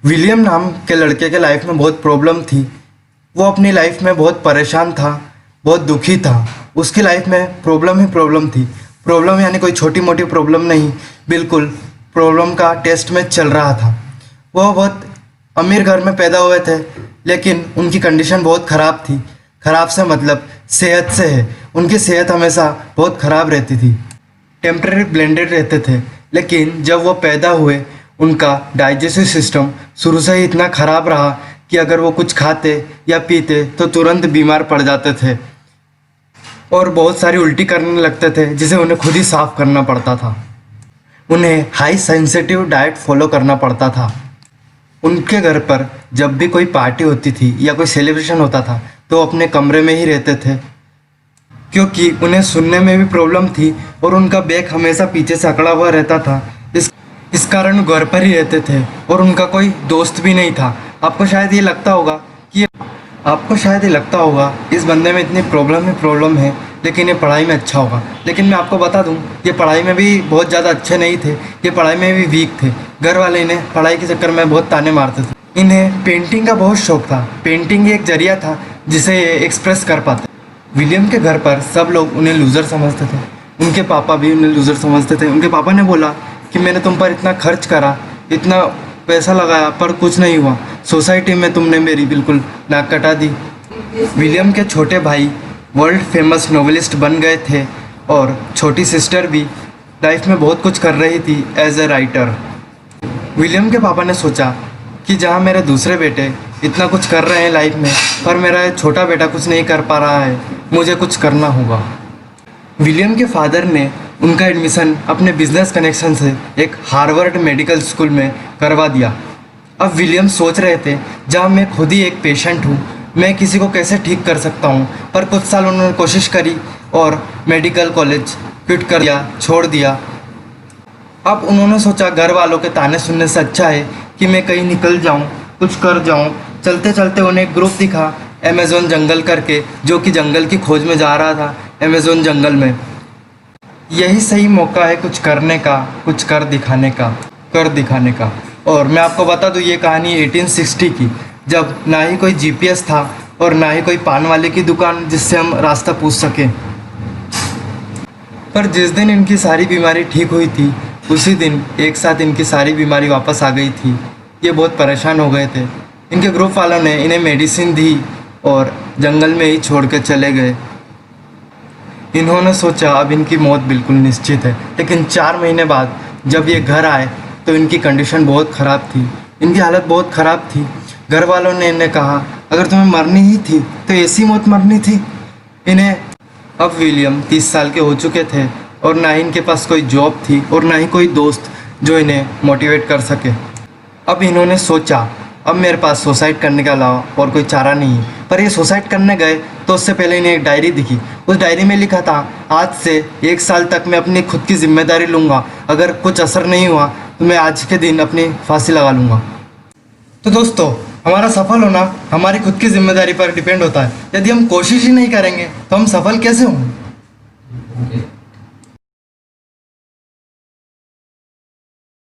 William नाम के लड़के के लाइफ में बहुत प्रॉब्लम थी। वो अपनी लाइफ में बहुत परेशान था, बहुत दुखी था। उसकी लाइफ में प्रॉब्लम ही प्रॉब्लम थी। प्रॉब्लम यानी कोई छोटी मोटी प्रॉब्लम नहीं, बिल्कुल प्रॉब्लम का टेस्ट में चल रहा था। वो बहुत अमीर घर में पैदा हुए थे, लेकिन उनकी कंडीशन बहुत ख़राब थी। ख़राब से मतलब सेहत से है। उनकी सेहत हमेशा बहुत ख़राब रहती थी। टेम्परेरी ब्लेंडेड रहते थे, लेकिन जब वो पैदा हुए उनका डाइजेस्टिव सिस्टम शुरू से ही इतना ख़राब रहा कि अगर वो कुछ खाते या पीते तो तुरंत बीमार पड़ जाते थे और बहुत सारी उल्टी करने लगते थे, जिसे उन्हें खुद ही साफ करना पड़ता था। उन्हें हाई सेंसिटिव डाइट फॉलो करना पड़ता था। उनके घर पर जब भी कोई पार्टी होती थी या कोई सेलिब्रेशन होता था तो अपने कमरे में ही रहते थे, क्योंकि उन्हें सुनने में भी प्रॉब्लम थी और उनका बैग हमेशा पीछे से अकड़ा हुआ रहता था। इस कारण वो घर पर ही रहते थे और उनका कोई दोस्त भी नहीं था। आपको शायद ये लगता होगा इस बंदे में इतनी प्रॉब्लम है, लेकिन ये पढ़ाई में अच्छा होगा। लेकिन मैं आपको बता दूं, ये पढ़ाई में भी बहुत ज़्यादा अच्छे नहीं थे, ये पढ़ाई में भी वीक थे। घर वाले इन्हें पढ़ाई के चक्कर में बहुत ताने मारते थे। इन्हें पेंटिंग का बहुत शौक था। पेंटिंग एक जरिया था जिसे ये एक्सप्रेस कर पाते। विलियम के घर पर सब लोग उन्हें लूज़र समझते थे। उनके पापा भी उन्हें लूज़र समझते थे। उनके पापा ने बोला कि मैंने तुम पर इतना खर्च करा, इतना पैसा लगाया, पर कुछ नहीं हुआ। सोसाइटी में तुमने मेरी बिल्कुल नाक कटा दी। विलियम के छोटे भाई वर्ल्ड फेमस नोवेलिस्ट बन गए थे और छोटी सिस्टर भी लाइफ में बहुत कुछ कर रही थी एज ए राइटर। विलियम के पापा ने सोचा कि जहाँ मेरे दूसरे बेटे इतना कुछ कर रहे हैं लाइफ में, पर मेरा छोटा बेटा कुछ नहीं कर पा रहा है, मुझे कुछ करना होगा। विलियम के फादर ने उनका एडमिशन अपने बिजनेस कनेक्शन से एक हार्वर्ड मेडिकल स्कूल में करवा दिया। अब विलियम सोच रहे थे, जहाँ मैं खुद ही एक पेशेंट हूँ, मैं किसी को कैसे ठीक कर सकता हूँ। पर कुछ साल उन्होंने कोशिश करी और मेडिकल कॉलेज क्विट कर दिया, छोड़ दिया। अब उन्होंने सोचा घर वालों के ताने सुनने से अच्छा है कि मैं कहीं निकल जाऊँ, कुछ कर जाऊँ। चलते चलते उन्हें एक ग्रुप दिखा अमेज़न जंगल करके, जो कि जंगल की खोज में जा रहा था अमेज़न जंगल में। यही सही मौका है कुछ करने का, कुछ कर दिखाने का। और मैं आपको बता दूं, ये कहानी 1860 की, जब ना ही कोई जीपीएस था और ना ही कोई पान वाले की दुकान जिससे हम रास्ता पूछ सकें। पर जिस दिन इनकी सारी बीमारी ठीक हुई थी, उसी दिन एक साथ इनकी सारी बीमारी वापस आ गई थी। ये बहुत परेशान हो गए थे। इनके ग्रुप वालों ने इन्हें मेडिसिन दी और जंगल में ही छोड़ कर चले गए। इन्होंने सोचा अब इनकी मौत बिल्कुल निश्चित है। लेकिन 4 महीने बाद जब ये घर आए तो इनकी कंडीशन बहुत ख़राब थी, इनकी हालत बहुत ख़राब थी। घर वालों ने इन्हें कहा, अगर तुम्हें मरनी ही थी तो ऐसी मौत मरनी थी। अब विलियम 30 साल के हो चुके थे और ना ही इनके पास कोई जॉब थी और ना ही कोई दोस्त जो इन्हें मोटिवेट कर सके। अब इन्होंने सोचा, अब मेरे पास सुसाइड करने के अलावा और कोई चारा नहीं है। पर ये सुसाइड करने गए तो उससे पहले इन्हें एक डायरी दिखी। उस डायरी में लिखा था, आज से 1 साल तक मैं अपनी खुद की जिम्मेदारी लूँगा, अगर कुछ असर नहीं हुआ तो मैं आज के दिन अपनी फांसी लगा लूँगा। तो दोस्तों, हमारा सफल होना हमारी खुद की जिम्मेदारी पर डिपेंड होता है। यदि हम कोशिश ही नहीं करेंगे तो हम सफल कैसे होंगे।